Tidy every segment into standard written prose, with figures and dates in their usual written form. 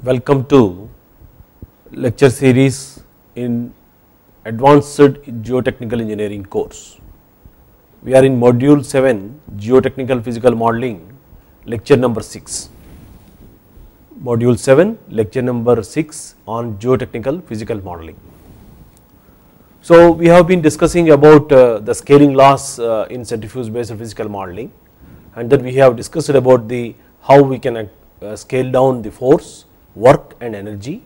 Welcome to lecture series in Advanced Geotechnical Engineering course. We are in module 7 Geotechnical Physical Modeling, lecture number 6. Module 7 lecture number 6 on Geotechnical Physical Modeling. So we have been discussing about the scaling laws in centrifuge based physical modeling, and then we have discussed about the how we can scale down the force, work and energy.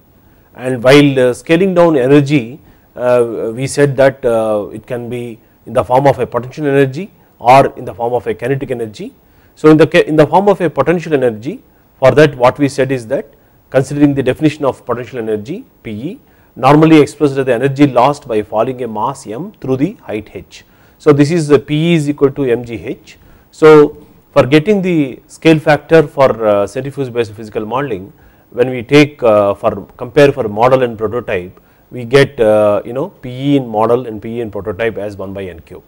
And while scaling down energy, we said that it can be in the form of a potential energy or in the form of a kinetic energy. So in the form of a potential energy, for that what we said is that, considering the definition of potential energy PE, normally expressed as the energy lost by falling a mass m through the height h. So this is PE is equal to mgh. So for getting the scale factor for centrifuge based physical modeling, when we take compare for model and prototype, we get PE in model and PE in prototype as 1 by n cube.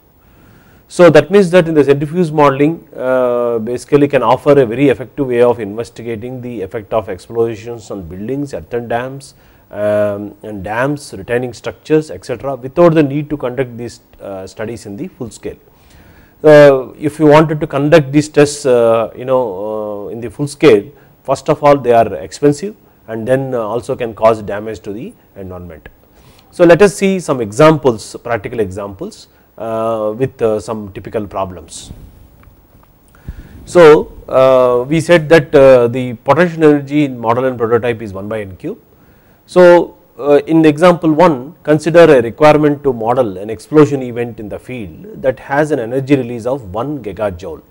So that means that in the centrifuge modeling basically can offer a very effective way of investigating the effect of explosions on buildings, earthen dams and dams, retaining structures, etc., without the need to conduct these studies in the full scale. If you wanted to conduct these tests in the full scale, first of all they are expensive and then also can cause damage to the environment. So let us see some examples, practical examples with some typical problems. So we said that the potential energy in model and prototype is 1 by n cube. So in example 1, consider a requirement to model an explosion event in the field that has an energy release of 1 gigajoule.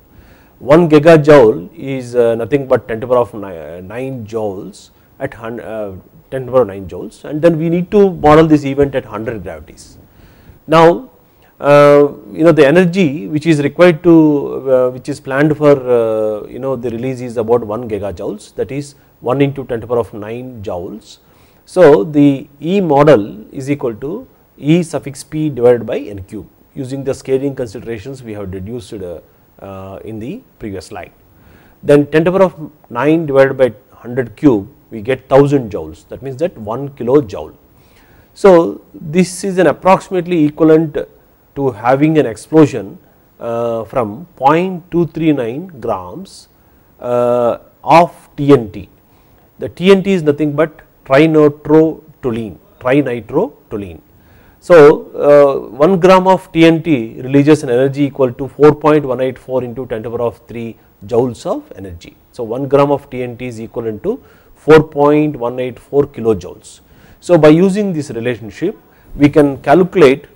1 gigajoule is nothing but 10 to the power of 9 joules at 10 to the power of 9 joules, and then we need to model this event at 100 gravities. Now the energy which is required to which is planned for the release is about 1 gigajoules, that is 1 into 10 to the power of 9 joules. So the E model is equal to E suffix p divided by n cube, using the scaling considerations we have deduced in the previous slide. Then 10 to the power of 9 divided by 100 cube, we get 1000 joules, that means that 1 kilojoule. So this is an approximately equivalent to having an explosion from 0.239 grams of TNT. The TNT is nothing but trinitrotoluene. So 1 gram of TNT releases an energy equal to 4.184 into 10 to the power of 3 joules of energy. So 1 gram of TNT is equivalent to 4.184 kilojoules. So by using this relationship, we can calculate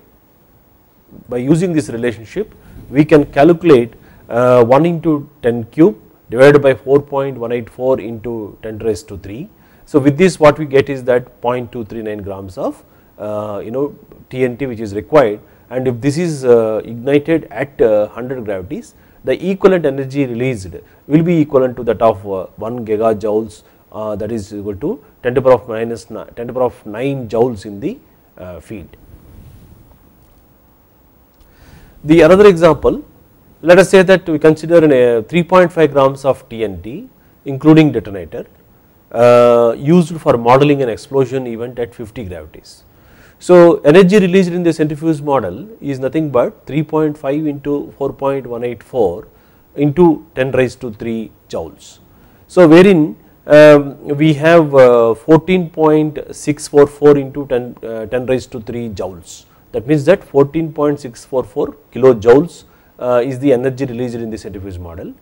1 into 10 cube divided by 4.184 into 10 raised to 3. So with this what we get is that 0.239 grams of TNT which is required, and if this is ignited at 100 gravities, the equivalent energy released will be equivalent to that of 1 gigajoules, that is equal to 10 to the power of 9 joules in the field. The another example, let us say that we consider 3.5 grams of TNT including detonator used for modeling an explosion event at 50 gravities. So energy released in the centrifuge model is nothing but 3.5 into 4.184 into 10 raised to 3 joules. So wherein we have 14.644 into 10 raised to 3 joules. That means that 14.644 kilojoules is the energy released in the centrifuge model,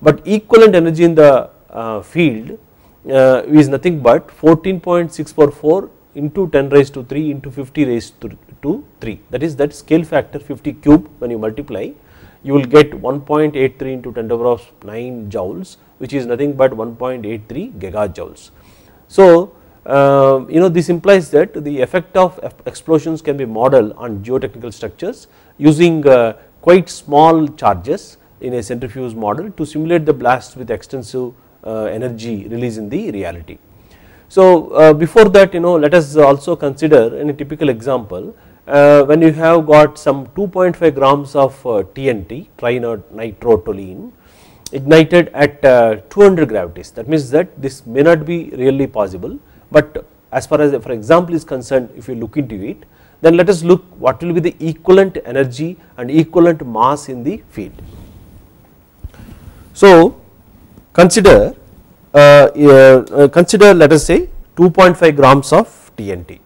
but equivalent energy in the field is nothing but 14.644 into 10 raised to 3 into 50 raised to 3, that is that scale factor 50 cube. When you multiply, you will get 1.83 into 10 to the power of 9 joules, which is nothing but 1.83 gigajoules. So this implies that the effect of explosions can be modeled on geotechnical structures using quite small charges in a centrifuge model to simulate the blast with extensive energy release in the reality. So before that, let us also consider in a typical example when you have got some 2.5 grams of TNT, trinitrotoluene, ignited at 200 gravities. That means that this may not be really possible, but as far as for example is concerned, if you look into it, then let us look what will be the equivalent energy and equivalent mass in the field. So consider let us say 2.5 grams of TNT,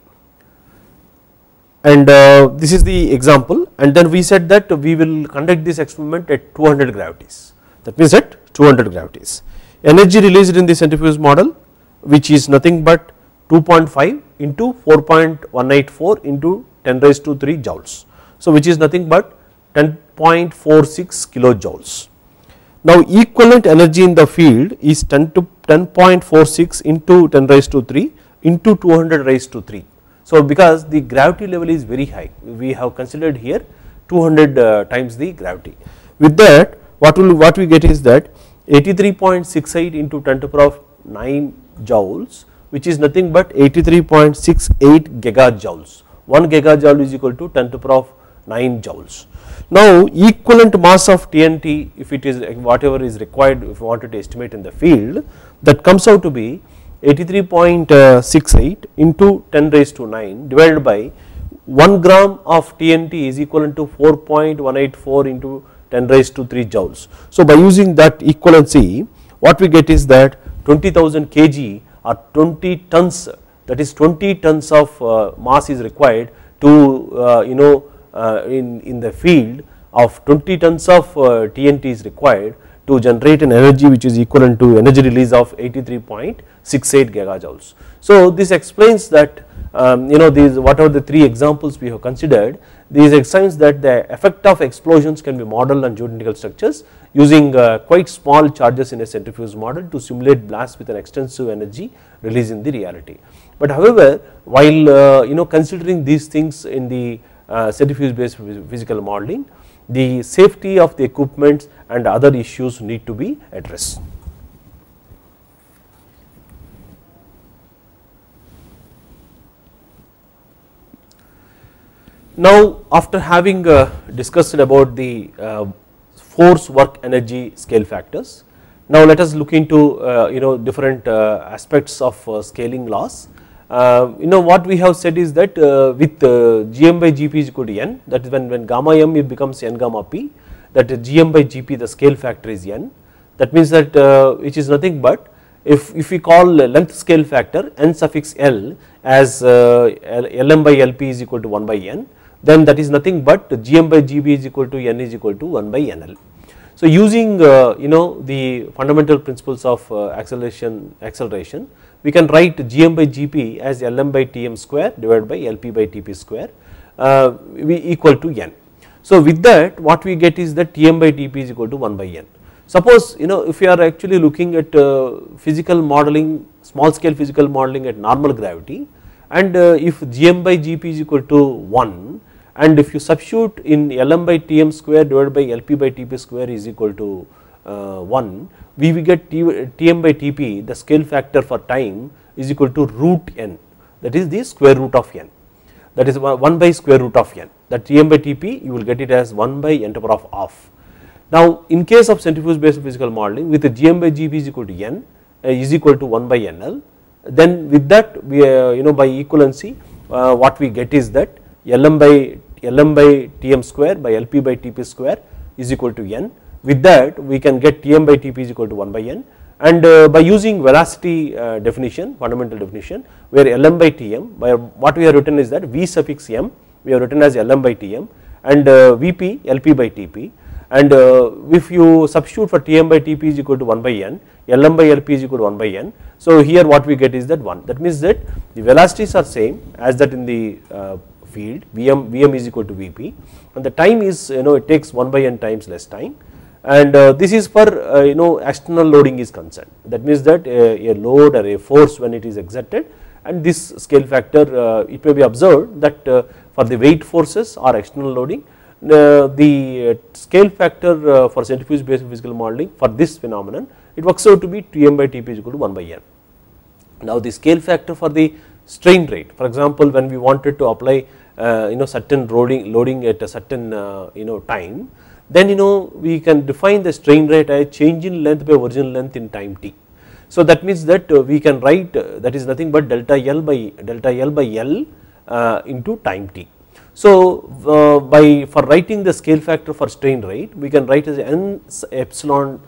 and this is the example, and then we said that we will conduct this experiment at 200 gravities, that means at 200 gravities. Energy released in the centrifuge model, which is nothing but 2.5 into 4.184 into 10 raised to 3 joules. So which is nothing but 10.46 kilojoules. Now equivalent energy in the field is 10.46 into 10 raised to 3 into 200 raised to 3. So because the gravity level is very high, we have considered here 200 times the gravity. With that, what we get is that 83.68 into 10 to the power of 9 joules, which is nothing but 83.68 gigajoules. 1 gigajoule is equal to 10 to the power of 9 joules. Now equivalent mass of TNT, if it is whatever is required, if you wanted to estimate in the field, that comes out to be 83.68 into 10 raised to 9 divided by 1 gram of TNT is equivalent to 4.184 into 10 raised to 3 joules. So by using that equivalency, what we get is that 20,000 kg or 20 tons, that is 20 tons of mass is required to in the field of 20 tons of TNT is required to generate an energy which is equivalent to energy release of 83.68 gigajoules. So this explains that these whatever the 3 examples we have considered, these explains that the effect of explosions can be modeled on geotechnical structures using quite small charges in a centrifuge model to simulate blasts with an extensive energy release in the reality. But however, while considering these things in the centrifuge based physical modeling, the safety of the equipments and other issues need to be addressed. Now after having discussed about the force, work, energy scale factors, now let us look into different aspects of scaling laws. What we have said is that with Gm by Gp is equal to n, that is when gamma m it becomes n gamma p, that Gm by Gp the scale factor is n. That means that which is nothing but if we call length scale factor n suffix l as Lm by Lp is equal to 1 by n, then that is nothing but Gm by Gb is equal to n is equal to 1 by nl. So using the fundamental principles of acceleration, we can write Gm by Gp as Lm by Tm square divided by Lp by Tp square equal to n. So with that what we get is that Tm by Tp is equal to 1 by n. Suppose if you are actually looking at physical modeling, small scale physical modeling at normal gravity, and if Gm by Gp is equal to 1, and if you substitute in Lm by Tm square divided by Lp by Tp square is equal to 1, we will get Tm by Tp, the scale factor for time is equal to root n, that is the square root of n, that is 1 by square root of n, that Tm by Tp you will get it as 1 by n to the power of half. Now in case of centrifuge based physical modeling, with the Gm by Gp is equal to n is equal to 1 by nl, then with that we by equivalency what we get is that Lm by Tm square by Lp by Tp square is equal to n. With that we can get Tm by Tp is equal to 1 by n, and by using velocity definition, fundamental definition, where Lm by Tm, by what we have written is that V suffix m we have written as Lm by Tm, and Vp Lp by Tp, and if you substitute for Tm by Tp is equal to 1 by n, Lm by Lp is equal to 1 by n. So here what we get is that 1, that means that the velocities are same as that in the field, Vm is equal to Vp, and the time is it takes 1 by n times less time, and this is for external loading is concerned. That means that a load or a force when it is exerted, and this scale factor it may be observed that for the weight forces or external loading, the scale factor for centrifuge based physical modeling for this phenomenon, it works out to be Tm by Tp is equal to 1 by n. Now the scale factor for the strain rate, for example when we wanted to apply certain loading at a certain time, then we can define the strain rate as change in length by original length in time t. So that means that we can write that is nothing but delta L by L into time t. So for writing the scale factor for strain rate, we can write as n epsilon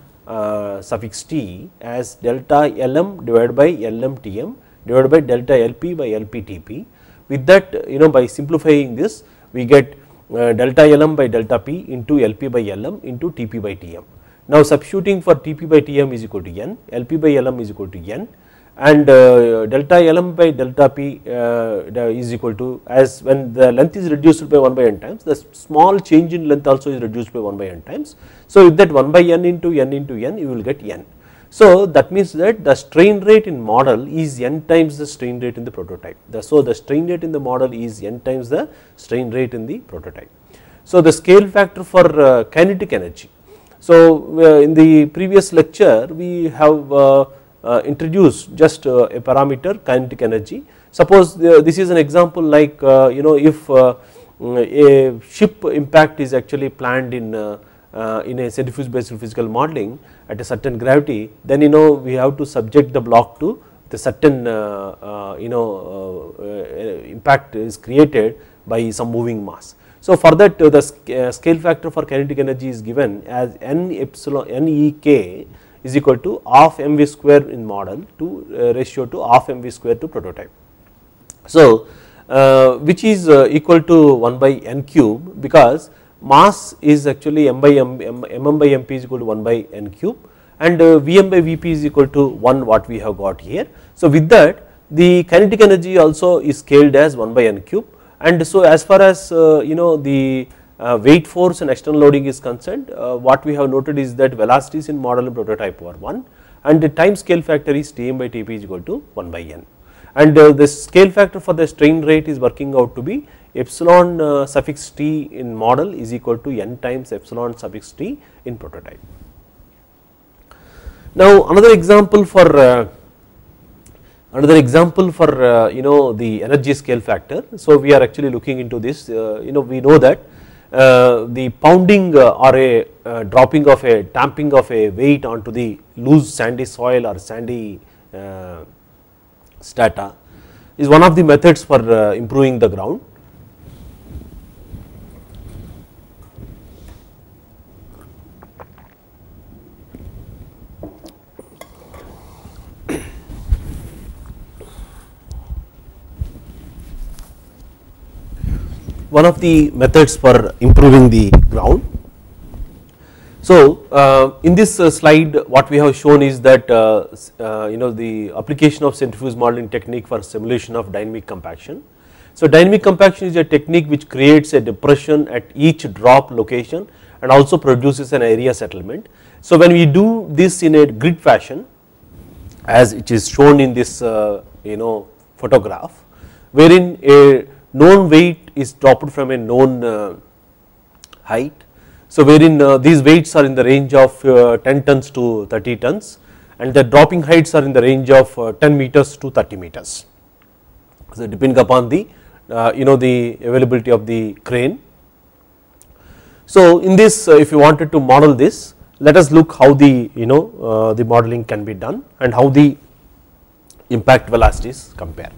suffix t as delta Lm divided by Lm Tm divided by delta Lp by Lp Tp. With that, by simplifying this, we get delta Lm by delta P into Lp by Lm into Tp by Tm. Now substituting for Tp by Tm is equal to n, Lp by Lm is equal to n, and delta Lm by delta P is equal to, as when the length is reduced by 1 by n times, the small change in length also is reduced by 1 by n times. So with that 1 by n into n you will get n. So that means that the strain rate in model is n times the strain rate in the prototype. So the strain rate in the model is n times the strain rate in the prototype. So the scale factor for kinetic energy. So in the previous lecture we have introduced just a parameter kinetic energy. Suppose this is an example like if a ship impact is actually planned in a centrifuge based physical modeling at a certain gravity, then we have to subject the block to the certain impact is created by some moving mass. So for that the scale factor for kinetic energy is given as n epsilon NEK is equal to half mv square in model to ratio to half mv square to prototype. So which is equal to 1 by n cube, because mass is actually m by mm by mp is equal to 1 by n cube, and Vm by Vp is equal to 1 what we have got here. So with that the kinetic energy also is scaled as 1 by n cube, and so as far as the weight force and external loading is concerned, what we have noted is that velocities in model and prototype are 1, and the time scale factor is Tm by Tp is equal to 1 by n, and the scale factor for the strain rate is working out to be epsilon suffix t in model is equal to n times epsilon suffix t in prototype. Now another example for the energy scale factor. So we are actually looking into this. We know that the pounding or a dropping of a damping of a weight onto the loose sandy soil or sandy strata is one of the methods for improving the ground. One of the methods for improving the ground. So in this slide what we have shown is that the application of centrifuge modeling technique for simulation of dynamic compaction. So dynamic compaction is a technique which creates a depression at each drop location and also produces an area settlement. So when we do this in a grid fashion, as it is shown in this photograph, wherein a known weight is dropped from a known height. So wherein these weights are in the range of 10 tons to 30 tons, and the dropping heights are in the range of 10 meters to 30 meters. So depending upon the the availability of the crane. So in this, if you wanted to model this, let us look how the the modeling can be done and how the impact velocities compare.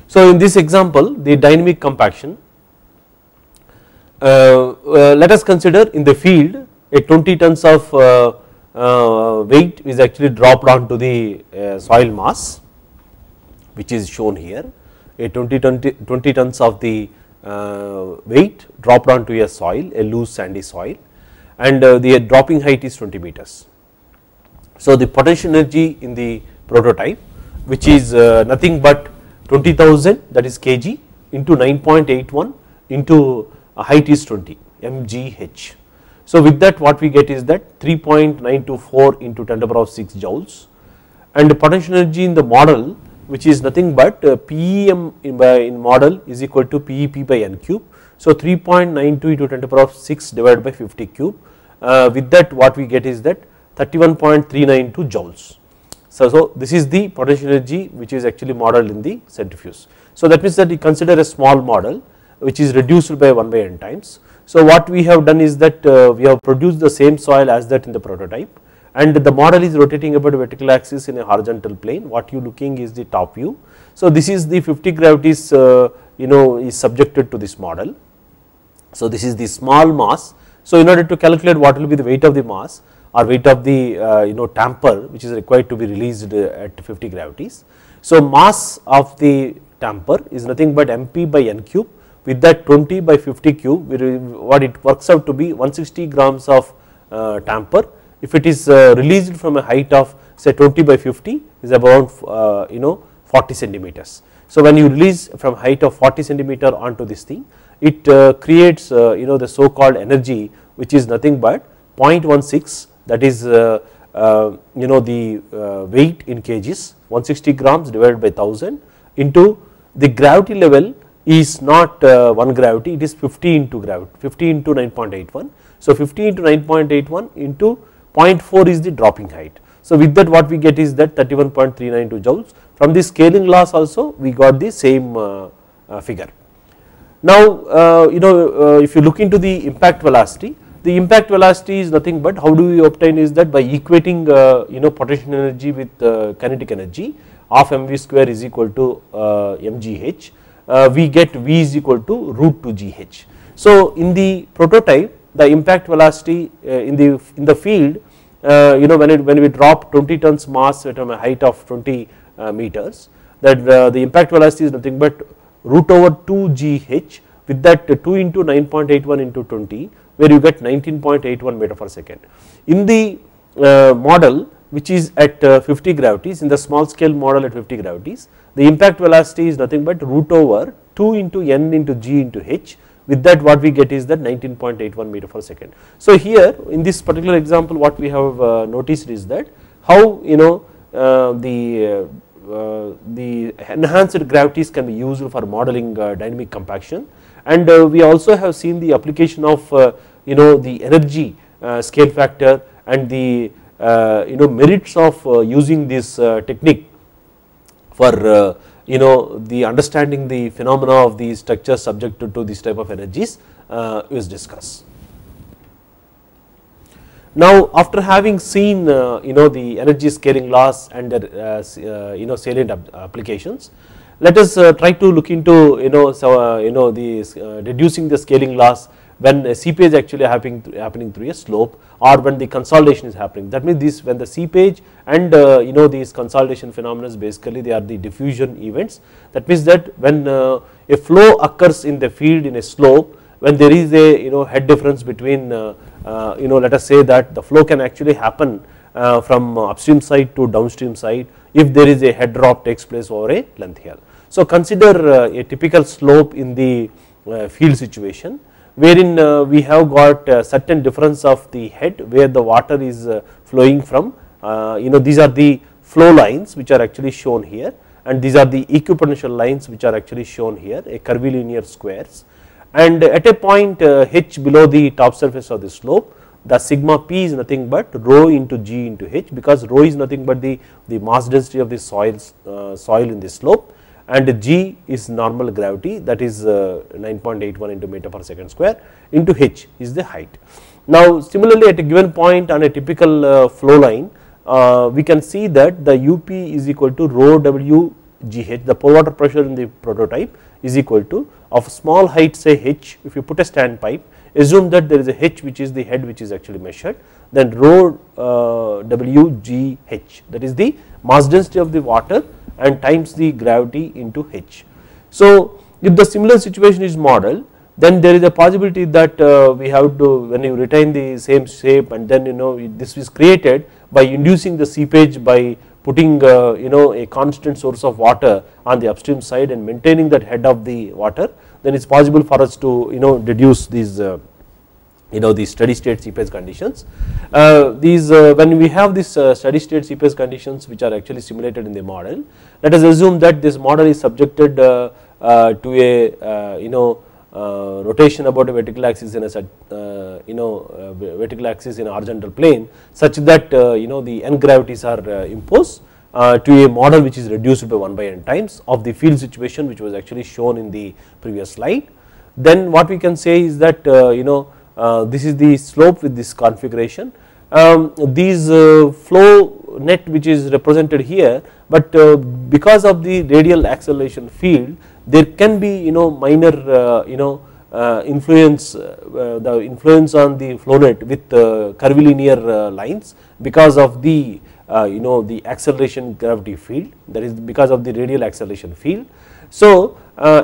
So in this example, the dynamic compaction, let us consider in the field a 20 tons of weight is actually dropped onto the soil mass, which is shown here. A 20 tons of the weight dropped onto a soil, a loose sandy soil, and the dropping height is 20 meters. So the potential energy in the prototype, which is nothing but 20,000, that is kg, into 9.81 into height is 20 mgh. So with that what we get is that 3.924 into 10 to the power of 6 joules, and the potential energy in the model, which is nothing but PEM in model is equal to PEP by n cube. So 3.92 into 10 to the power of 6 divided by 50 cube. With that what we get is that 31.392 joules. So this is the potential energy which is actually modeled in the centrifuge. So that means that we consider a small model which is reduced by 1 by n times. So what we have done is that we have produced the same soil as that in the prototype, and the model is rotating about a vertical axis in a horizontal plane. What you looking is the top view. So this is the 50 gravities is subjected to this model. So this is the small mass. So in order to calculate what will be the weight of the mass or weight of the tamper which is required to be released at 50 gravities. So mass of the tamper is nothing but mp by n cube, with that 20 by 50 cube what it works out to be 160 grams of tamper. If it is released from a height of say 20 by 50 is about 40 centimeters. So when you release from height of 40 centimeter onto this thing, it creates the so called energy which is nothing but 0.16, that is the weight in kgs, 160 grams divided by 1000 into the gravity level is not 1 gravity, it is 50 into gravity, 50 into 9.81. So 50 into 9.81 into 0.4 is the dropping height. So with that what we get is that 31.392 joules. From the scaling laws also we got the same figure. Now if you look into the impact velocity is nothing but how do we obtain is that by equating potential energy with kinetic energy of mv square is equal to mgh, we get v is equal to root 2 gh. So in the prototype the impact velocity in the field when we drop 20 tons mass at a height of 20 meters, that the impact velocity is nothing but root over 2 gh, with that 2 into 9.81 into 20 where you get 19.81 meter per second. In the model which is at 50 gravities, in the small scale model at 50 gravities, the impact velocity is nothing but root over 2 into n into g into h, with that what we get is that 19.81 meter per second. So here in this particular example what we have noticed is that how the enhanced gravities can be used for modeling dynamic compaction, and we also have seen the application of the energy scale factor and the merits of using this technique for the understanding the phenomena of the structures subjected to this type of energies is discussed. Now after having seen the energy scaling laws and their salient applications, let us try to look into reducing the scaling laws when a seepage actually happening through a slope or when the consolidation is happening. That means this when the seepage and these consolidation phenomena basically they are the diffusion events. That means that when a flow occurs in the field in a slope, when there is a head difference between let us say that the flow can actually happen from upstream side to downstream side if there is a head drop takes place over a length L. So consider a typical slope in the field situation, wherein we have got a certain difference of the head where the water is flowing from, these are the flow lines which are actually shown here, and these are the equipotential lines which are actually shown here, a curvilinear squares, and at a point h below the top surface of the slope, the sigma p is nothing but rho into g into h, because rho is nothing but the mass density of the soil in the slope, and g is normal gravity, that is 9.81 into meter per second square into h is the height. Now similarly at a given point on a typical flow line, we can see that the up is equal to rho w gh, the pore water pressure in the prototype is equal to of small height say h. If you put a standpipe, assume that there is a h which is the head which is actually measured, then rho w g h, that is the mass density of the water and times the gravity into h. So if the similar situation is modeled, then there is a possibility that we have to, when you retain the same shape, and then this is created by inducing the seepage by putting a constant source of water on the upstream side and maintaining that head of the water, then it is possible for us to reduce these the steady state seepage conditions. When we have this steady state seepage conditions which are actually simulated in the model, let us assume that this model is subjected to a rotation about a vertical axis in a vertical axis in a horizontal plane, such that the n gravities are imposed to a model which is reduced by 1 by n times of the field situation which was actually shown in the previous slide. then what we can say is that this is the slope with this configuration. These flow net which is represented here, but because of the radial acceleration field there can be minor influence, the influence on the flow net with curvilinear lines because of the the acceleration gravity field, that is because of the radial acceleration field. So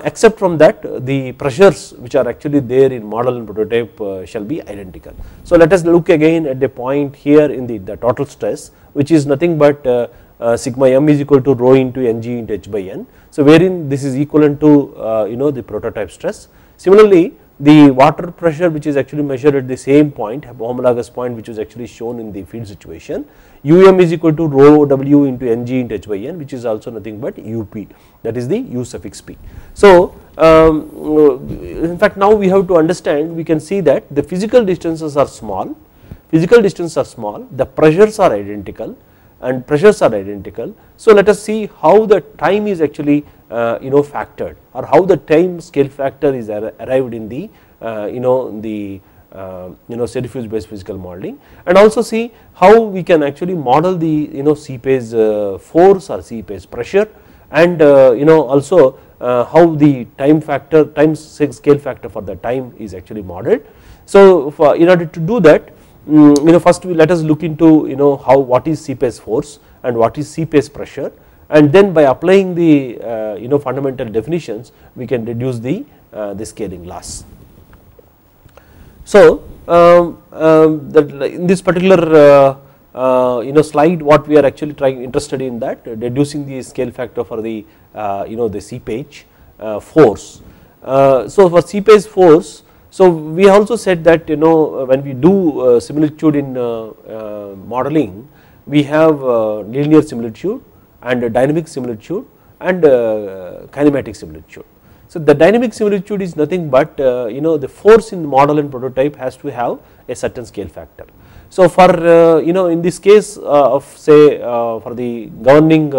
except from that the pressures which are actually there in model and prototype shall be identical. So let us look again at the point here in the total stress, which is nothing but sigma m is equal to rho into ng into h by n. So wherein this is equivalent to the prototype stress. Similarly, the water pressure which is actually measured at the same point, homologous point, which is actually shown in the field situation, um is equal to rho w into ng into h by n, which is also nothing but up, that is the u suffix p. So in fact now we have to understand, we can see that the physical distances are small, the pressures are identical and pressures are identical. So let us see how the time is actually factored, or how the time scale factor is arrived in the centrifuge based physical modeling, and also see how we can actually model the seepage force or seepage pressure, and also how the time scale factor for the time is actually modeled. So in order to do that, first let us look into what is seepage force and what is seepage pressure, and then by applying the fundamental definitions we can reduce the scaling loss. So in this particular slide, what we are actually interested in, that reducing the scale factor for the the seepage force. So for seepage force, so we also said that when we do similitude in modeling, we have linear similitude and dynamic similitude and kinematic similitude. So the dynamic similitude is nothing but the force in the model and prototype has to have a certain scale factor. So for in this case of say for the governing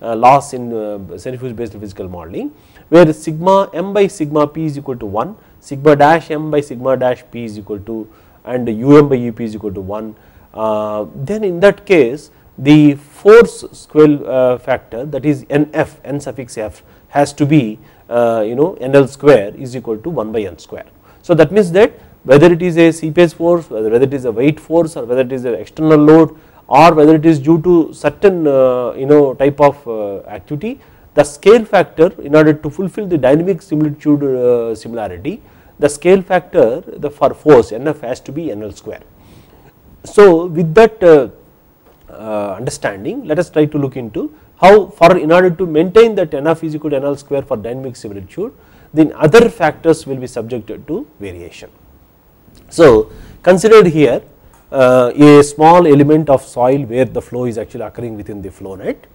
loss in centrifuge based physical modeling, where sigma m by sigma p is equal to 1, sigma dash m by sigma dash p is equal to, and um by up is equal to 1, then in that case the force scale factor, that is nf, n suffix f, has to be nl square is equal to 1 by n square. So that means that whether it is a seepage force, whether it is a weight force, or whether it is an external load, or whether it is due to certain type of activity, the scale factor, in order to fulfill the dynamic similitude similarity, the scale factor for force nf has to be nl square. So with that understanding, let us try to look into how, in order to maintain that nf is equal to nl square for dynamic similitude, then other factors will be subjected to variation. So considered here a small element of soil where the flow is actually occurring within the flow net,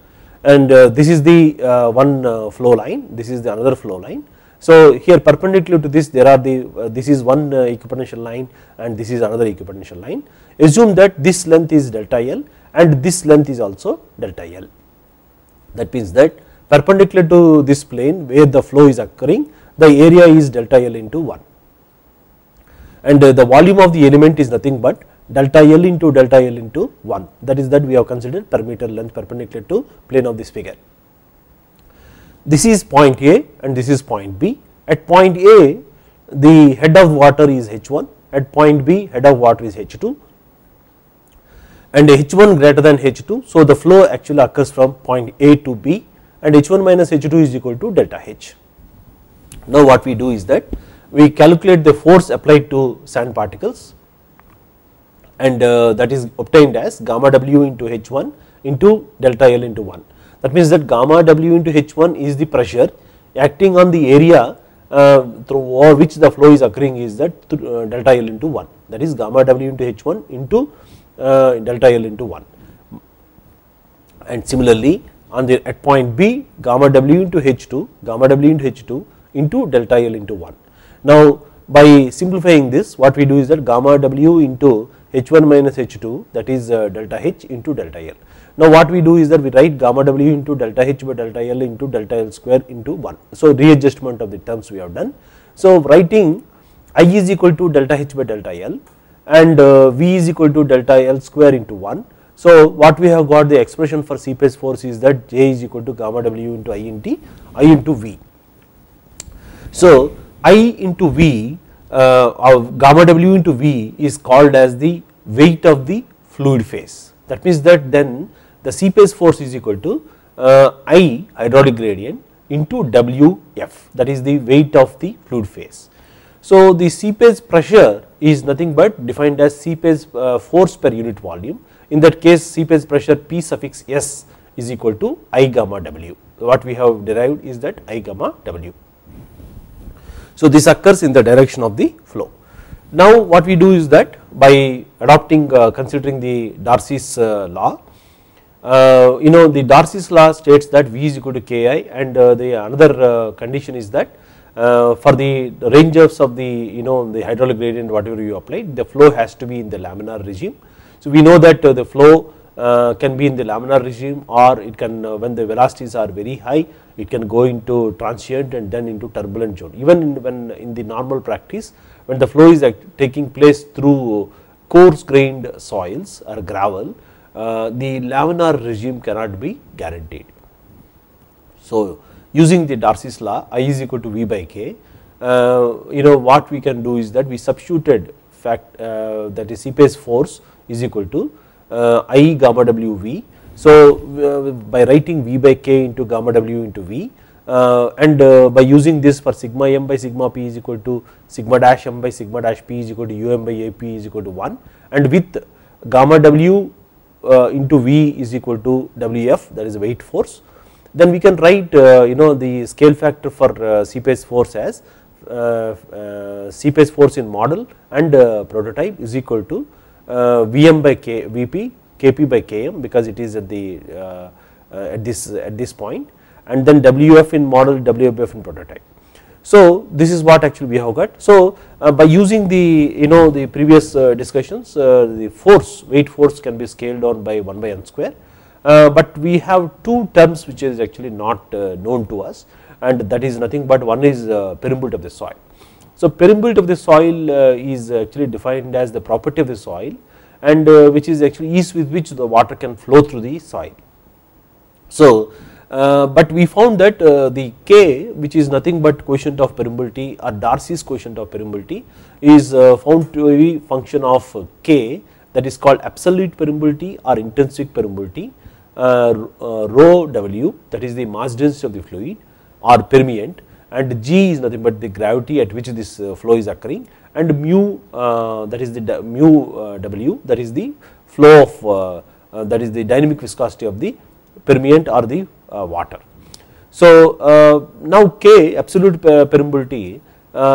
and this is the one flow line, this is the another flow line. So here perpendicular to this there are this is one equipotential line and this is another equipotential line. Assume that this length is delta L and this length is also delta L. That means that perpendicular to this plane where the flow is occurring, the area is delta L into 1, and the volume of the element is nothing but delta L into 1, that is that we have considered per meter length perpendicular to plane of this figure. This is point A and this is point B. At point A the head of water is H1, at point B head of water is H2, and H1 greater than H2. So the flow actually occurs from point A to B, and H1 minus H2 is equal to delta H. Now what we do is that we calculate the force applied to sand particles, and that is obtained as gamma W into H1 into delta L into 1. That means that gamma W into H1 is the pressure acting on the area through which the flow is occurring, is that delta L into 1, that is gamma W into H1 into delta L into 1. And similarly at point B, gamma W into H2 into delta L into 1. Now by simplifying this, what we do is that gamma W into H1 minus H2, that is delta H into delta L. Now what we do is that we write gamma W into delta H by delta L into delta L square into 1. So readjustment of the terms we have done. So writing I is equal to delta H by delta L and V is equal to delta L square into 1. So what we have got the expression for seepage force is that J is equal to gamma W into I into V. So I into V gamma W into V is called as the weight of the fluid phase. That means that then the seepage force is equal to I hydraulic gradient into Wf, that is the weight of the fluid phase. So the seepage pressure is nothing but defined as seepage force per unit volume. In that case seepage pressure P suffix S is equal to I gamma W. What we have derived is that I gamma W. So this occurs in the direction of the flow. Now what we do is that by adopting considering the Darcy's law, the Darcy's law states that V is equal to Ki, and the another condition is that for the ranges of the the hydraulic gradient whatever you applied, the flow has to be in the laminar regime. So we know that the flow can be in the laminar regime, or it can when the velocities are very high it can go into transient and then into turbulent zone. Even when in the normal practice, when the flow is taking place through coarse grained soils or gravel, the laminar regime cannot be guaranteed. So using the Darcy's law, I is equal to V by K, what we can do is that we substituted that is seepage force is equal to I gamma W V. So by writing V by K into gamma W into V, and by using this for sigma m by sigma p is equal to sigma dash m by sigma dash p is equal to um by ap is equal to 1, and with gamma W into V is equal to Wf, that is the weight force, then we can write the scale factor for seepage force as seepage force in model and prototype is equal to Vm by K Vp Kp by Km, because it is at the at this point, and then Wf in model, Wf in prototype. So this is what actually we have got. So by using the the previous discussions, the force weight force can be scaled down by 1 by n square, but we have two terms which is actually not known to us, and that is nothing but one is permeability of the soil. So permeability of the soil is actually defined as the property of the soil, and which is actually ease with which the water can flow through the soil. So but we found that the K, which is nothing but quotient of permeability or Darcy's quotient of permeability, is found to be function of K, that is called absolute permeability or intrinsic permeability, rho W, that is the mass density of the fluid or permeant, and G is nothing but the gravity at which this flow is occurring, and mu that is the mu W, that is the flow of that is the dynamic viscosity of the permeant or the water. So now K, absolute permeability,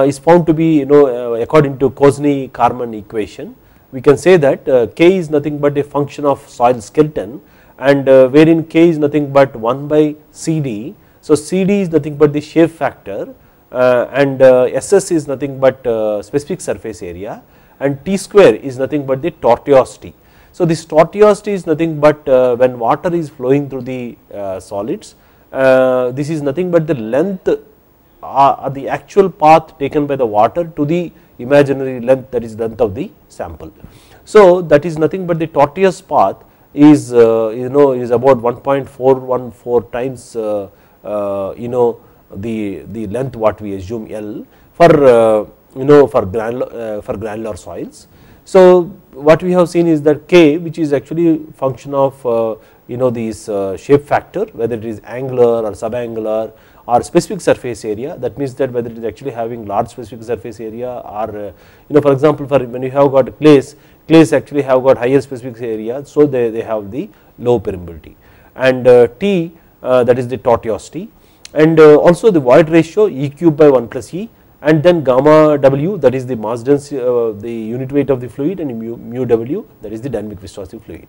is found to be according to Kozny-Kármán equation, we can say that K is nothing but a function of soil skeleton, and wherein K is nothing but 1 by CD. So CD is nothing but the shape factor, and SS is nothing but specific surface area, and T square is nothing but the tortuosity. So this tortuosity is nothing but when water is flowing through the solids, this is nothing but the length the actual path taken by the water to the imaginary length, that is length of the sample. So that is nothing but the tortuous path is is about 1.414 times the length what we assume L for for granular soils. So what we have seen is that K, which is actually function of these shape factor, whether it is angular or subangular or specific surface area, that means that whether it is actually having large specific surface area or for example for when you have got clays actually have got higher specific area, so they have the low permeability, and T that is the tortuosity, and also the void ratio E cube by 1 plus E, and then gamma W, that is the mass density, the unit weight of the fluid, and mu W, that is the dynamic viscosity of fluid.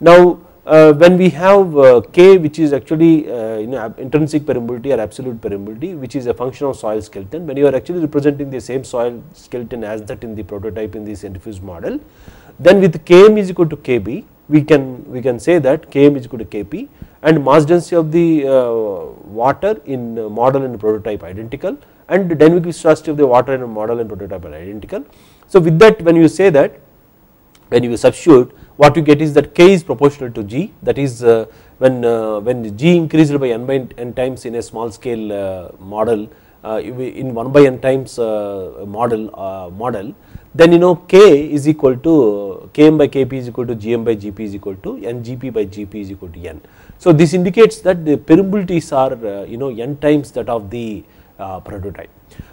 Now when we have K, which is actually intrinsic permeability or absolute permeability, which is a function of soil skeleton, when you are actually representing the same soil skeleton as that in the prototype in the centrifuge model, then with Km is equal to Kb, we can say that Km is equal to Kp, and mass density of the water in model and prototype identical, and the dynamic viscosity of the water in a model and prototype are identical. So with that, when you say that, when you substitute, what you get is that k is proportional to g, that is when g increased by n by n times in a small scale model, in 1 by n times model, then k is equal to km by kp is equal to gm by gp is equal to n gp by gp is equal to n. So this indicates that the permeabilities are n times that of the prototype,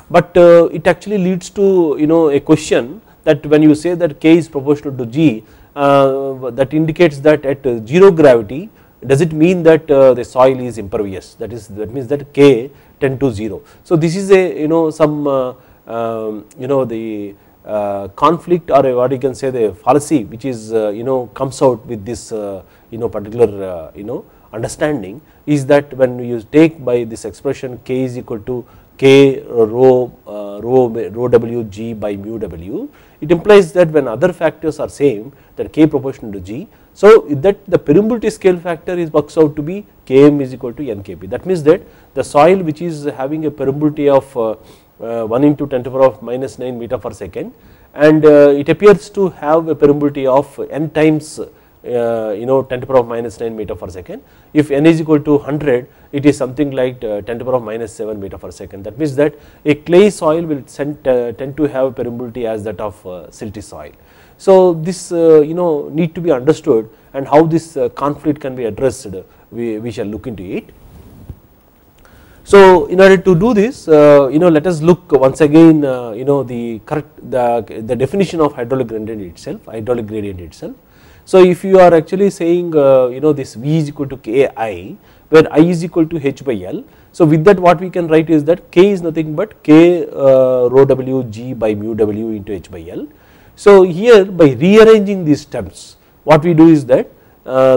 but it actually leads to a question that when you say that k is proportional to g, that indicates that at 0 gravity, does it mean that the soil is impervious, that means that k tend to 0. So this is a some the conflict, or what you can say the fallacy, which is comes out with this particular understanding, is that when you take by this expression k is equal to k rho w g by mu w, it implies that when other factors are same, that k proportional to g, so that the permeability scale factor is works out to be km is equal to nkp. That means that the soil which is having a permeability of 1 into 10 to the power of minus 9 meter per second, and it appears to have a permeability of n times 10 to the power of minus 9 meter per second. If n is equal to 100, it is something like 10 to the power of minus 7 meter per second. That means that a clay soil will tend to have permeability as that of silty soil. So this need to be understood, and how this conflict can be addressed, we shall look into it. So in order to do this, let us look once again the definition of hydraulic gradient itself. So if you are actually saying this V is equal to Ki, where I is equal to H by L, so with that what we can write is that K is nothing but K rho W G by mu W into H by L. So here, by rearranging these terms, what we do is that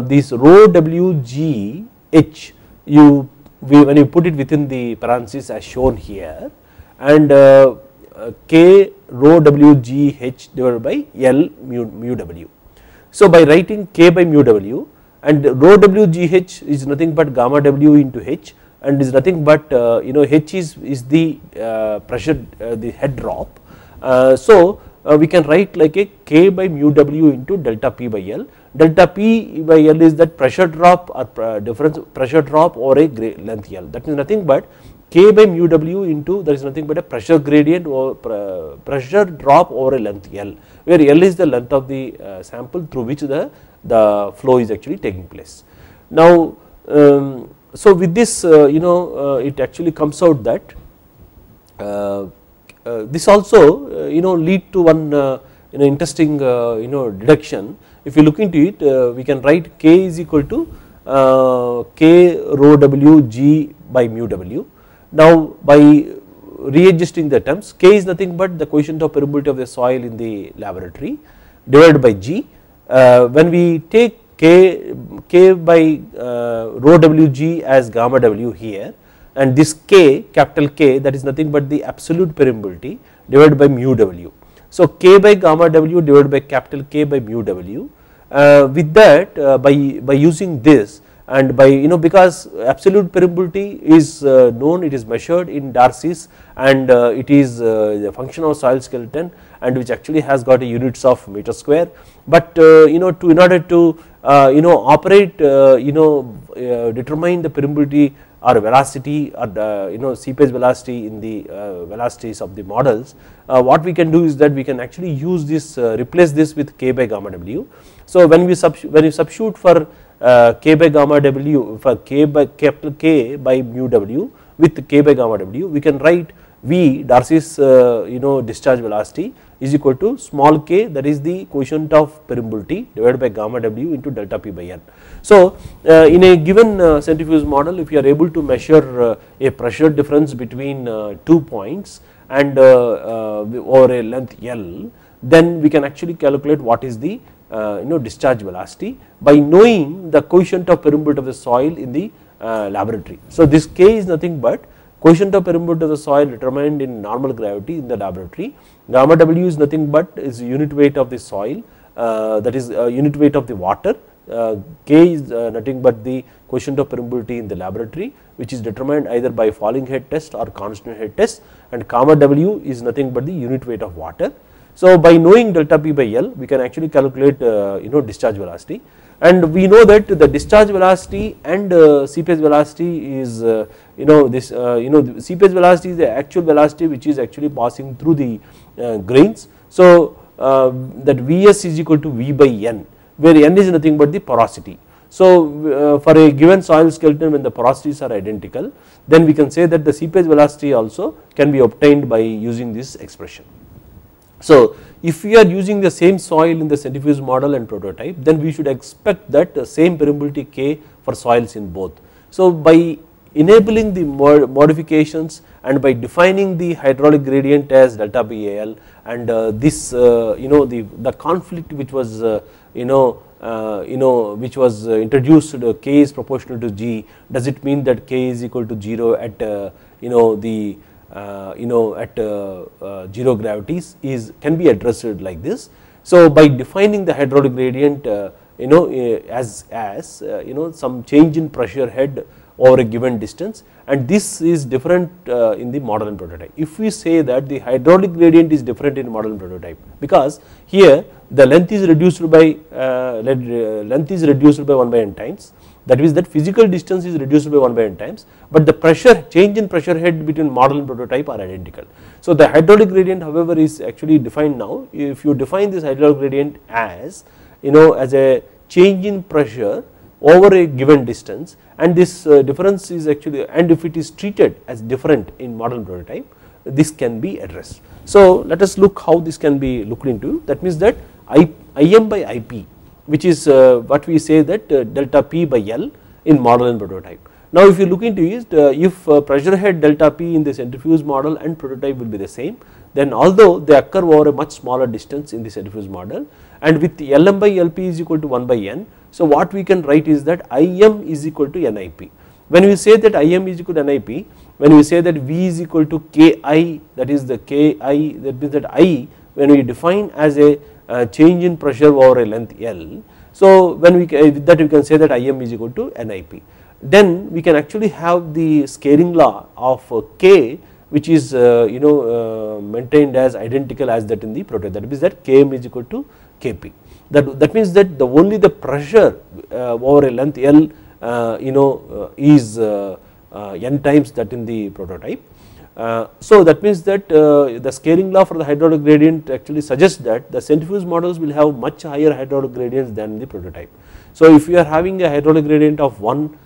this rho W G H, when you put it within the parenthesis as shown here, and K rho W G H divided by L mu W. So by writing K by mu W, and rho W G H is nothing but gamma W into H, and is nothing but H is the pressure, the head drop. So we can write like a K by mu W into delta P by L. Delta P by L is that pressure drop or difference pressure drop over a length L. That is nothing but K by mu W into, that is nothing but a pressure gradient or pressure drop over a length L, where L is the length of the sample through which the flow is actually taking place. Now so with this it actually comes out that this also lead to one interesting deduction. If you look into it, we can write K is equal to K rho W G by mu W. Now by readjusting the terms, K is nothing but the coefficient of permeability of the soil in the laboratory divided by G. When we take K by rho W G as gamma W here, and this K, capital K, that is nothing but the absolute permeability divided by mu W. So K by gamma W divided by capital K by mu W. With that, by using this, and by because absolute permeability is known, it is measured in Darcy's, and it is a function of soil skeleton, and which actually has got a units of meter square. But in order to operate, determine the permeability or velocity or seepage velocity in the velocities of the models, what we can do is that we can actually use this, replace this with K by gamma W. So when you substitute for K by gamma W, for K by capital K by mu W with K by gamma W, we can write V, Darcy's discharge velocity, is equal to small k, that is the coefficient of permeability divided by gamma W into delta P by N. So in a given centrifuge model, if you are able to measure a pressure difference between 2 points and over a length L, then we can actually calculate what is the discharge velocity by knowing the coefficient of permeability of the soil in the laboratory. So this K is nothing but coefficient of permeability of the soil determined in normal gravity in the laboratory. Gamma W is nothing but is unit weight of the soil, that is unit weight of the water K is nothing but the coefficient of permeability in the laboratory, which is determined either by falling head test or constant head test, and comma W is nothing but the unit weight of water. So by knowing delta P by L, we can actually calculate discharge velocity, and we know that the discharge velocity and seepage velocity is the seepage velocity is the actual velocity which is actually passing through the grains. So that Vs is equal to V by N, where N is nothing but the porosity. So for a given soil skeleton, when the porosities are identical, then we can say that the seepage velocity also can be obtained by using this expression. So if we are using the same soil in the centrifuge model and prototype, then we should expect that the same permeability K for soils in both. So by enabling the modifications and by defining the hydraulic gradient as delta BAL, and this the conflict which was which was introduced, K is proportional to G, does it mean that K is equal to 0 at zero gravities can be addressed like this. So by defining the hydraulic gradient as some change in pressure head over a given distance, and this is different in the model and prototype. If we say that the hydraulic gradient is different in model and prototype, because here the length is reduced by 1 by n times, that means that physical distance is reduced by 1 by n times, but the pressure change in pressure head between model and prototype are identical. So the hydraulic gradient, however, is actually defined now. If you define this hydraulic gradient as as a change in pressure over a given distance, and this difference is actually, and if it is treated as different in model and prototype, this can be addressed. So let us look how this can be looked into. That means that Im by Ip, which is what we say that delta P by L in model and prototype. Now if you look into it, if pressure head delta P in the centrifuge model and prototype will be the same, then although they occur over a much smaller distance in the centrifuge model, and with Lm by Lp is equal to 1 by N, so what we can write is that Im is equal to Nip. When we say that Im is equal to Nip, when we say that V is equal to Ki, that is the Ki, that means that I, when we define as a change in pressure over a length L, so when we with that we can say that Im is equal to Nip. Then we can actually have the scaling law of K, which is maintained as identical as that in the prototype, that means that Km is equal to Kp. That means that only the pressure over a length L is n times that in the prototype. So that means that the scaling law for the hydraulic gradient actually suggests that the centrifuge models will have much higher hydraulic gradients than the prototype. So if you are having a hydraulic gradient of 1,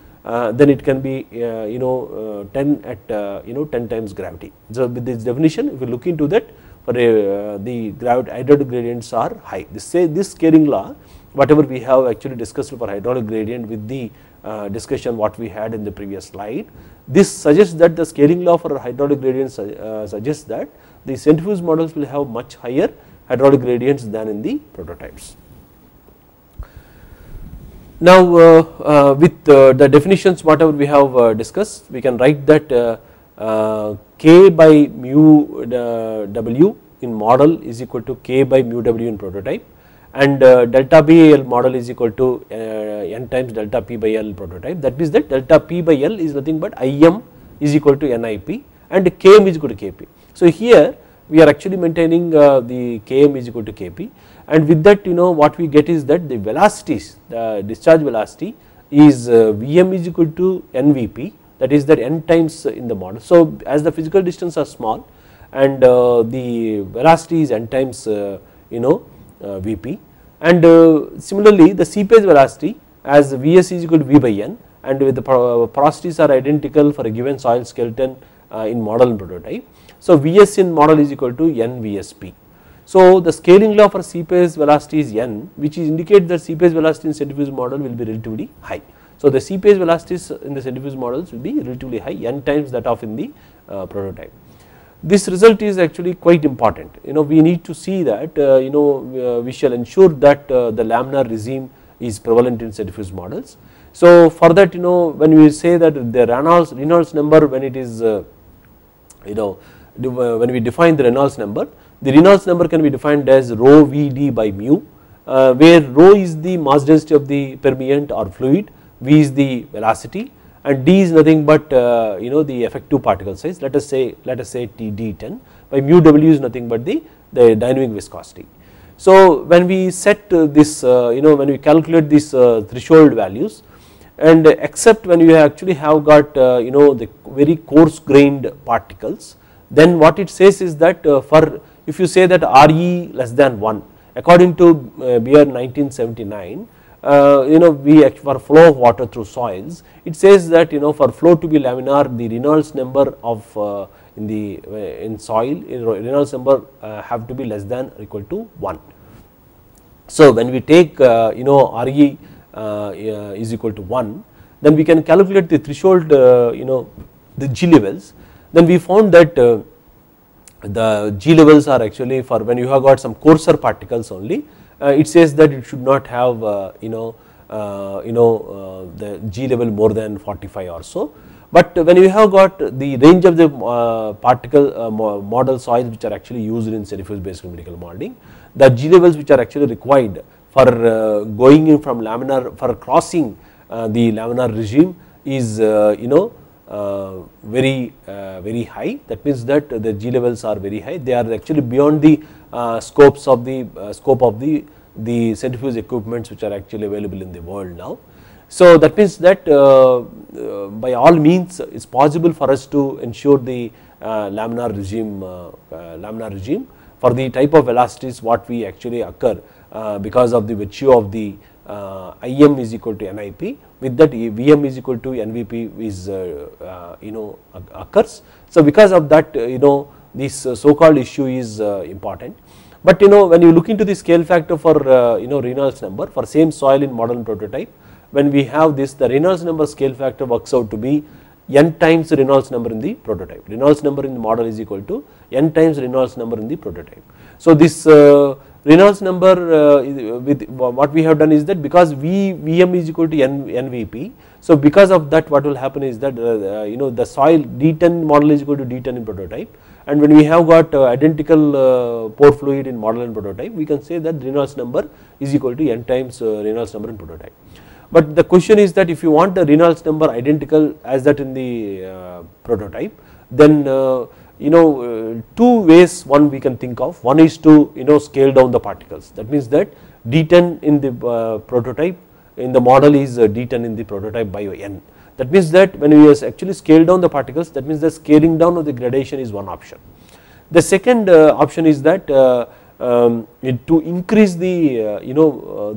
then it can be 10 at 10 times gravity. So with this definition, if you look into that, for the hydraulic gradients are high. This scaling law, whatever we have actually discussed for hydraulic gradient with the discussion what we had in the previous slide, this suggests that the scaling law for hydraulic gradients suggests that the centrifuge models will have much higher hydraulic gradients than in the prototypes. Now with the definitions whatever we have discussed, we can write that K by mu W in model is equal to K by mu W in prototype, and delta BAL model is equal to n times delta P by L prototype. That means that delta P by L is nothing but Im is equal to Nip and Km is equal to Kp. So here we are actually maintaining the Km is equal to Kp, and with that what we get is that the velocities, the discharge velocity is Vm is equal to Nvp, that is that n times in the model. So as the physical distance are small and the velocity is n times Vp, and similarly the seepage velocity as Vs is equal to V by N, and with the porosities are identical for a given soil skeleton in model and prototype. So Vs in model is equal to N Vsp. So the scaling law for seepage velocity is N, which indicates that seepage velocity in centrifuge model will be relatively high. So the seepage velocities in the centrifuge models will be relatively high, n times that of in the prototype. This result is actually quite important. We need to see that we shall ensure that the laminar regime is prevalent in centrifuge models. So for that when we say that the Reynolds number, when it is when we define the Reynolds number can be defined as rho Vd by mu, where rho is the mass density of the permeant or fluid, V is the velocity, and D is nothing but the effective particle size. Let us say TD10, by mu W is nothing but the dynamic viscosity. So when we set this when we calculate these threshold values, and except when you actually have got the very coarse grained particles, then what it says is that for if you say that Re less than 1, according to Beer 1979, we for flow of water through soils, it says that for flow to be laminar, the Reynolds number of in soil, Reynolds number have to be less than or equal to 1. So when we take Re is equal to 1, then we can calculate the threshold the G levels. Then we found that the G levels are actually for when you have got some coarser particles only, it says that it should not have the G level more than 45 or so. But when you have got the range of the particle model soils which are actually used in centrifuge based numerical modeling, the G levels which are actually required for going in from laminar, for crossing the laminar regime is very high. That means that the G levels are very high, they are actually beyond the scope of the centrifuge equipments which are actually available in the world now. So that means that by all means it is possible for us to ensure the laminar regime for the type of velocities what we actually occur because of the virtue of the Im is equal to NIP, with that Vm is equal to NVP is occurs. So because of that this so called issue is important. But when you look into the scale factor for Reynolds number for same soil in model and prototype, when we have this, the Reynolds number scale factor works out to be n times Reynolds number in the prototype. Reynolds number in the model is equal to n times Reynolds number in the prototype. So this Reynolds number with what we have done is that because Vm is equal to NVP, so because of that what will happen is that the soil D10 model is equal to D10 in prototype, and when we have got identical pore fluid in model and prototype, we can say that Reynolds number is equal to n times Reynolds number in prototype. But the question is that if you want the Reynolds number identical as that in the prototype, then two ways one we can think of. One is to scale down the particles. That means that D10 in the prototype in the model is D10 in the prototype by n. That means that when we actually scale down the particles, that means the scaling down of the gradation is one option. The second option is that to increase the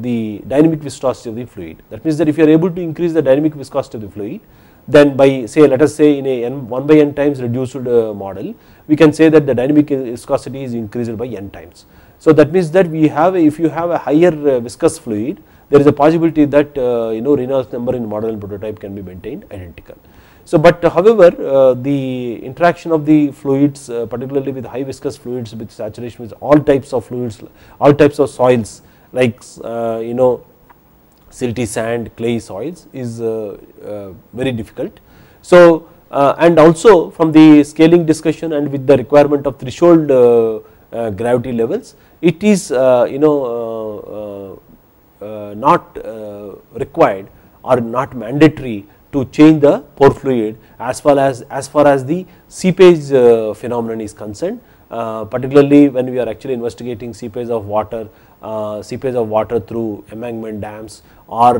the dynamic viscosity of the fluid. That means that if you are able to increase the dynamic viscosity of the fluid, then by say let us say in a 1 by n times reduced model, we can say that the dynamic viscosity is increased by n times. So that means that we have if you have a higher viscous fluid, there is a possibility that Reynolds number in model and prototype can be maintained identical. So but however the interaction of the fluids particularly with high viscous fluids with saturation with all types of fluids, all types of soils like silty sand, clay soils is very difficult. So and also from the scaling discussion and with the requirement of threshold gravity levels, it is not required or not mandatory to change the pore fluid as far as the seepage phenomenon is concerned, particularly when we are actually investigating seepage of water through embankment dams or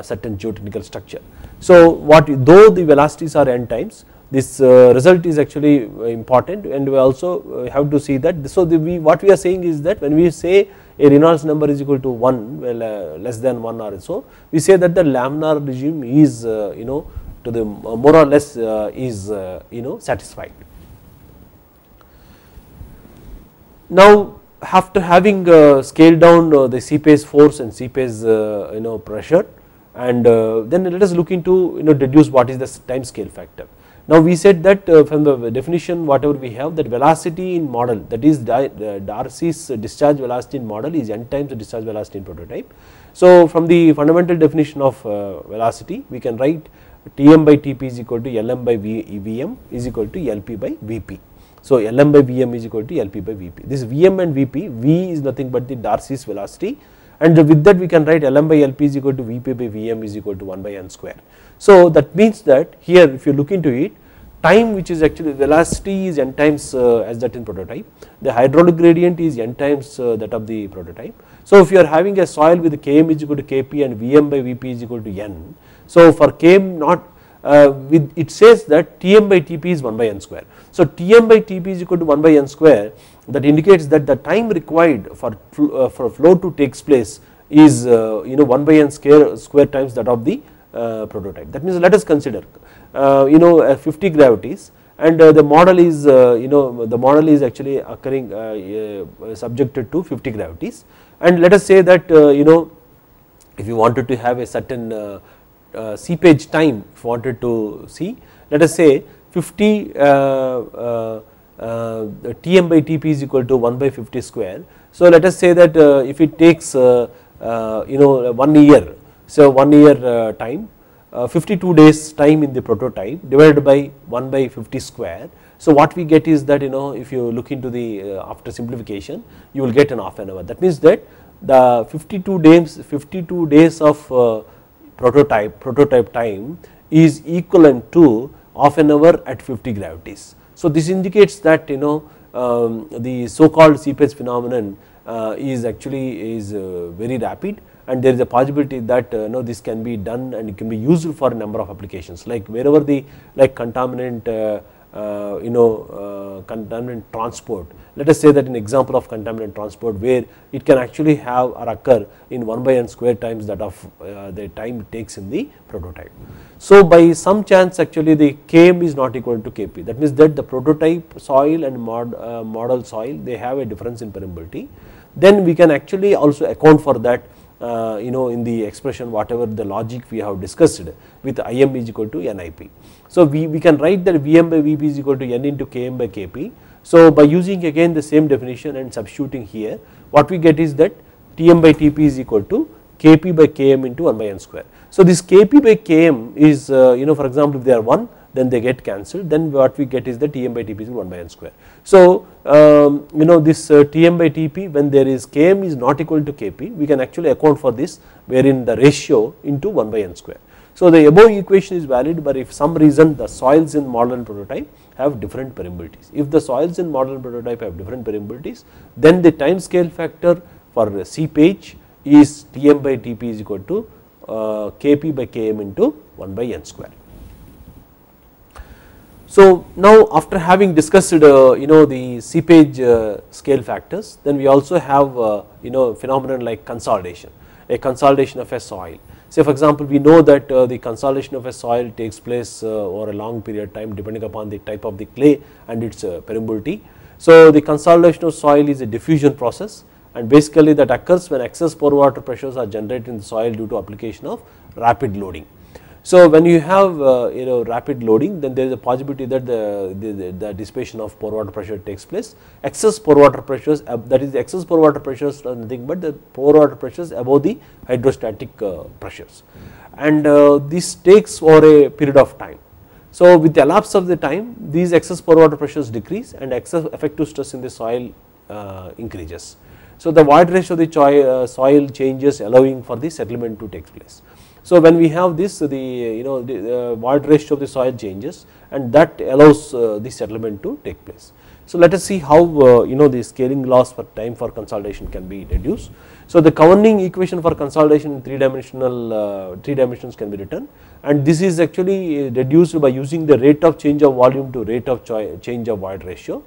certain geotechnical structure. So though the velocities are n times, this result is actually important, and we also have to see that. So what we are saying is that when we say a Reynolds number is equal to 1, less than 1 or so, we say that the laminar regime is to the more or less is satisfied. Now after having scaled down the seepage force and seepage pressure, and then let us look into deduce what is the time scale factor. Now we said that from the definition whatever we have, that velocity in model, that is Darcy's discharge velocity in model is n times the discharge velocity in prototype. So from the fundamental definition of velocity, we can write Tm by Tp is equal to Lm by Vm is equal to Lp by Vp. So Lm by Vm is equal to Lp by Vp. This Vm and Vp, V is nothing but the Darcy's velocity, and with that we can write Lm by Lp is equal to Vp by Vm is equal to 1 by n square. So that means that here if you look into it, time which is actually velocity is n times as that in prototype, the hydraulic gradient is n times that of the prototype. So if you are having a soil with Km is equal to Kp and Vm by Vp is equal to n, so for Km not with it says that Tm by Tp is 1 by n square. So Tm by Tp is equal to 1 by n square, that indicates that the time required for flow to takes place is 1 by n square times that of the prototype. That means let us consider 50 gravities, and the model is the model is actually occurring subjected to 50 gravities, and let us say that if you wanted to have a certain seepage time, if you wanted to see, let us say 50 Tm by Tp is equal to 1 by 50 square. So let us say that if it takes 1 year, so 1 year time, 52 days time in the prototype divided by 1 by 50 square. So what we get is that if you look into the after simplification, you will get an half an hour. That means that the 52 days of prototype time is equivalent to half an hour at 50 gravities. So this indicates that the so called seepage phenomenon is actually very rapid, and there is a possibility that this can be done and it can be used for a number of applications, like wherever the contaminant contaminant transport. Let us say that an example of contaminant transport where it can actually have or occur in 1 by n square times that of the time it takes in the prototype. So by some chance actually the Km is not equal to Kp, that means that the prototype soil and model soil, they have a difference in permeability. Then we can actually also account for that in the expression whatever the logic we have discussed with Im is equal to Nip. So we can write that Vm by Vp is equal to n into Km by Kp. So by using again the same definition and substituting here, what we get is that Tm by Tp is equal to Kp by Km into 1 by n square. So this Kp by Km is for example if they are 1, then they get cancelled, then what we get is the Tm by Tp is 1 by n square. So this Tm by Tp, when there is Km is not equal to Kp, we can actually account for this, wherein the ratio into 1 by n square. So the above equation is valid, but if some reason the soils in model and prototype have different permeabilities. If the soils in model and prototype have different permeabilities, then the time scale factor for seepage is Tm by Tp is equal to Kp by Km into 1 by n square. So now after having discussed the seepage scale factors, then we also have phenomenon like consolidation, a consolidation of a soil. Say for example, we know that the consolidation of a soil takes place over a long period of time depending upon the type of the clay and its permeability. So the consolidation of soil is a diffusion process, and basically that occurs when excess pore water pressures are generated in the soil due to application of rapid loading. So when you have rapid loading, then there is a possibility that the dissipation of pore water pressure takes place. Excess pore water pressures, that is the excess pore water pressures are nothing but the pore water pressures above the hydrostatic pressures, and this takes over a period of time. So with the elapse of the time, these excess pore water pressures decrease and excess effective stress in the soil increases. So the void ratio of the soil changes, allowing for the settlement to take place. So when we have this, the void ratio of the soil changes, and that allows the settlement to take place. So let us see how the scaling laws for time for consolidation can be reduced. So the governing equation for consolidation in three dimensions can be written, and this is actually reduced by using the rate of change of volume to rate of change of void ratio.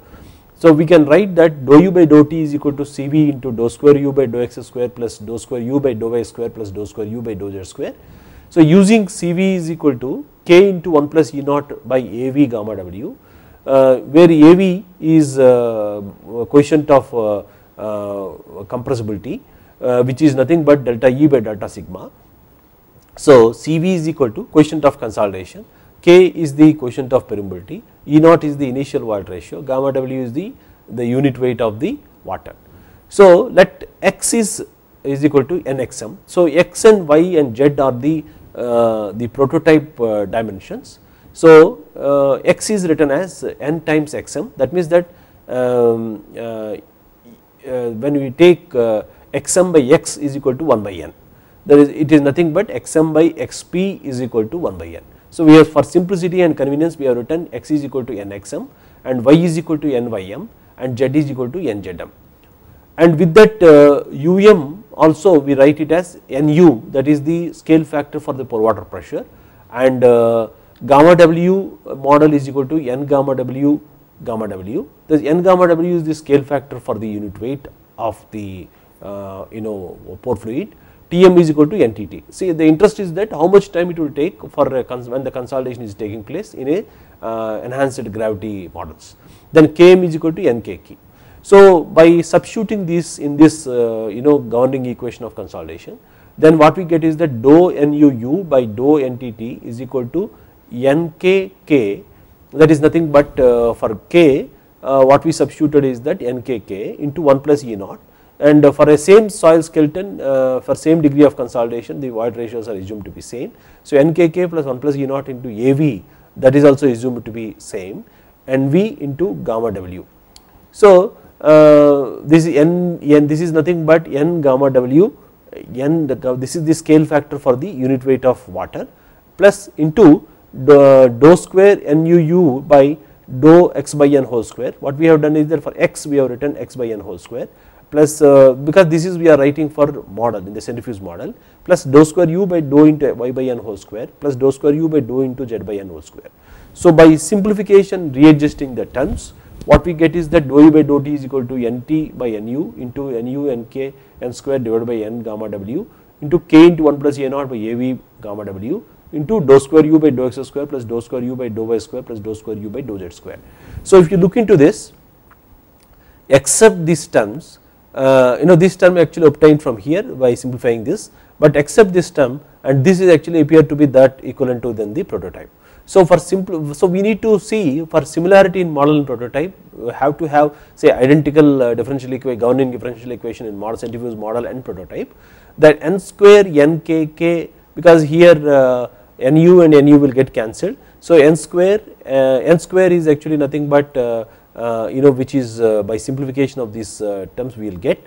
So we can write that dou u by dou t is equal to Cv into dou square u by dou x square plus dou square u by dou y square plus dou square u by dou z square. So using Cv is equal to k into 1 plus E naught by Av gamma w, where Av is coefficient of compressibility, which is nothing but delta E by delta sigma. So Cv is equal to coefficient of consolidation, K is the coefficient of permeability, E naught is the initial void ratio, gamma W is the unit weight of the water. So let X is equal to Nxm. So X and Y and Z are the prototype dimensions. So, x is written as n times xm, that means that when we take xm by x is equal to 1 by n, there is it is nothing but xm by xp is equal to 1 by n. So, we have for simplicity and convenience we have written x is equal to n xm and y is equal to n ym and z is equal to n zm, and with that um also we write it as nu, that is the scale factor for the pore water pressure, and gamma w model is equal to n gamma w gamma w. This n gamma w is the scale factor for the unit weight of the pore fluid. Tm is equal to ntt. See, the interest is that how much time it will take for when the consolidation is taking place in a enhanced gravity models. Then km is equal to nkk. So, by substituting this in this governing equation of consolidation, then what we get is that dou nuu by dou ntt is equal to nkk, that is nothing but for k what we substituted is that nkk into 1 plus E naught, and for a same soil skeleton for same degree of consolidation the void ratios are assumed to be same. So, nkk plus 1 plus E naught into Av, that is also assumed to be same, Nv into gamma w. So, this is this is nothing but n gamma w, this is the scale factor for the unit weight of water, plus into the dou square nuu by dou x by n whole square. What we have done is that for x we have written x by n whole square, plus because this is we are writing for model in the centrifuge model, plus dou square u by dou into y by n whole square plus dou square u by dou into z by n whole square. So, by simplification readjusting the terms, what we get is that dou u by dou t is equal to nt by nu into nu nk n square divided by n gamma w into k into 1 plus a naught by av gamma w into dou square u by dou x square plus dou square u by dou y square plus dou square u by dou z square. So, if you look into this, except these terms, this term actually obtained from here by simplifying this, but except this term, and this is actually appear to be that equivalent to then the prototype. So, for simple, so we need to see for similarity in model and prototype, we have to have say identical differential equation, governing differential equation in model, centrifuge model and prototype, that n square nkk, because here nu and nu will get cancelled. So, n square is actually nothing but which is by simplification of these terms we will get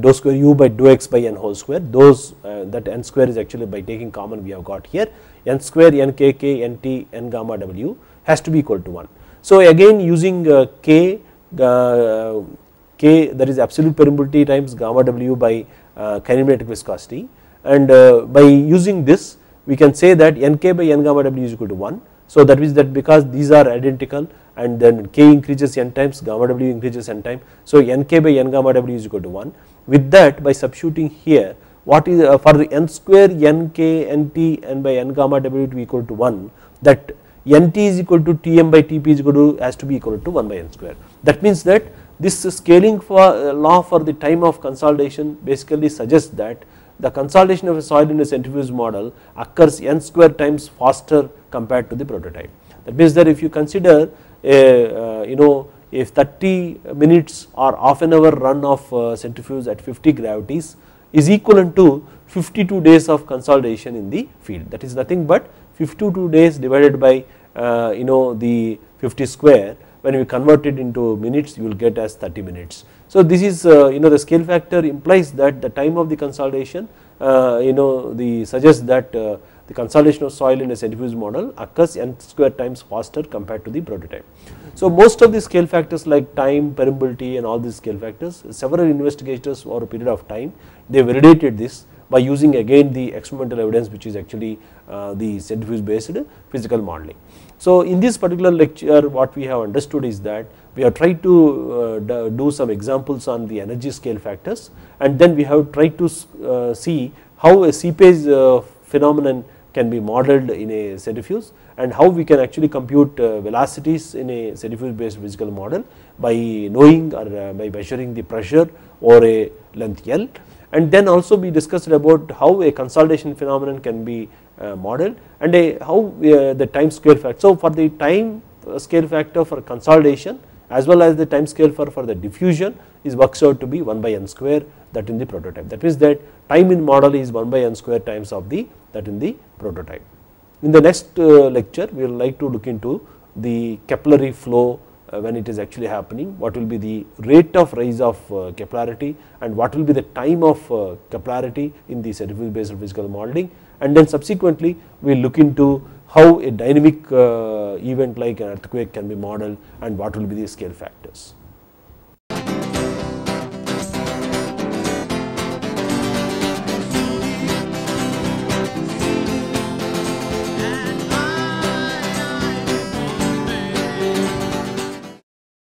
dou square u by dou x by n whole square, those that n square is actually by taking common we have got here, n square nkk nt n gamma w has to be equal to 1. So, again using k that is absolute permeability times gamma w by kinematic viscosity, and by using this we can say that nk by n gamma w is equal to 1. So, that means that because these are identical and then k increases n times, gamma w increases n time. So, nk by n gamma w is equal to 1. With that, by substituting here, what is for the n square nk nt n by n gamma w to be equal to 1, that nt is equal to tm by tp is equal to has to be equal to 1 by n square. That means that this scaling for law for the time of consolidation basically suggests that the consolidation of a soil in a centrifuge model occurs n square times faster compared to the prototype. That means that if you consider if 30 minutes or half an hour run of centrifuge at 50 gravities is equivalent to 52 days of consolidation in the field, that is nothing but 52 days divided by the 50 square, when we convert it into minutes you will get as 30 minutes. So, this is the scale factor implies that the time of the consolidation suggests that the consolidation of soil in a centrifuge model occurs n square times faster compared to the prototype. So, most of the scale factors like time, permeability and all these scale factors, several investigators over a period of time they validated this by using again the experimental evidence which is actually the centrifuge based physical modeling. So, in this particular lecture what we have understood is that we have tried to do some examples on the energy scale factors, and then we have tried to see how a seepage phenomenon can be modeled in a centrifuge and how we can actually compute velocities in a centrifuge based physical model by knowing or by measuring the pressure over a length L. And then also we discussed about how a consolidation phenomenon can be modeled and how the time scale factor. So, for the time scale factor for consolidation as well as the time scale for the diffusion is works out to be 1 by n square, that in the prototype. That means that time in model is 1 by n square times of the that in the prototype. In the next lecture, we will like to look into the capillary flow when it is actually happening, what will be the rate of rise of capillarity and what will be the time of capillarity in the centrifugal basal physical modeling, and then subsequently we will look into how a dynamic event like an earthquake can be modeled and what will be the scale factors.